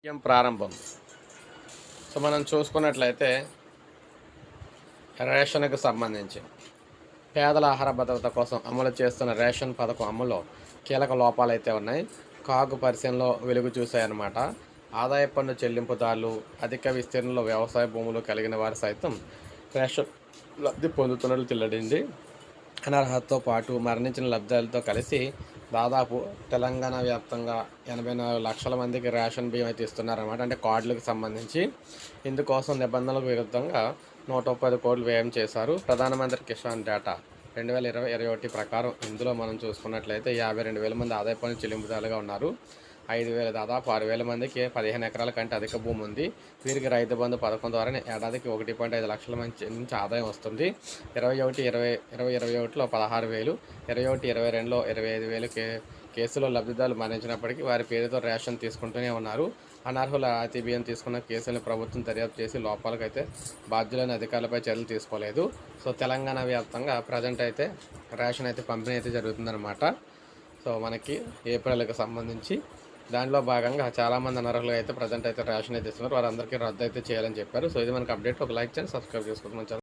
ప్రారంభం. సో మనం చూసుకున్నట్లయితే రేషన్‌కి సంబంధించి పేదల ఆహార భద్రత కోసం అమలు చేస్తున్న రేషన్ పథకం అమలులో కీలక లోపాలైతే ఉన్నాయి. కాగు పరిశీలనలో వెలుగు చూశాయన్నమాట. ఆదాయ పన్ను చెల్లింపుదారులు, అధిక విస్తీర్ణంలో వ్యవసాయ భూములు కలిగిన వారు సైతం రేషన్ లబ్ధి పొందుతున్నట్లు వెల్లడింది. అనర్హతతో పాటు మరణించిన లబ్ధిదారులతో కలిసి దాదాపు తెలంగాణ వ్యాప్తంగా 84 లక్షల మందికి రేషన్ బియ్యం అయితే ఇస్తున్నారన్నమాట. అంటే కార్డులకు సంబంధించి ఇందుకోసం నిబంధనలకు విరుద్ధంగా 130 కోట్లు వ్యయం చేశారు. ప్రధానమంత్రి కిసాన్ డేటా 2020-21 ప్రకారం ఇందులో మనం చూసుకున్నట్లయితే 52,000 మంది ఆదాయ పన్ను చెల్లింపుదారులుగా ఉన్నారు. 5,000 దాదాపు 6,000 మందికి 15 ఎకరాల కంటే అధిక భూమి ఉంది. వీరికి రైతు బంధు పథకం ద్వారా ఏడాదికి 1.5 లక్షల నుంచి ఆదాయం వస్తుంది. 2021లో 16,000, 21-22లో 25,000 కేసులో లబ్ధిదారులు మరణించినప్పటికీ వారి పేరుతో రేషన్ తీసుకుంటూనే ఉన్నారు. అనర్హుల రాయితీ బియ్యం తీసుకున్న కేసులను ప్రభుత్వం దర్యాప్తు చేసి లోపాలకైతే బాధ్యులైన అధికారులపై చర్యలు తీసుకోలేదు. సో తెలంగాణ వ్యాప్తంగా ప్రజెంట్ అయితే రేషన్ అయితే పంపిణీ అయితే జరుగుతుందన్నమాట. సో మనకి ఏప్రిల్కి సంబంధించి దానిలో భాగంగా చాలామంది అనర్హులు అయితే ప్రజెంట్ అయితే రేషన్ అయితే ఇస్తున్నారు. వారందరికీ రద్దు అయితే చేయాలని చెప్పారు. సో ఇది మనకి అప్డేట్. ఒక లైక్ చేయండి, సబ్స్క్రైబ్ చేసుకోండి మన ఛానల్.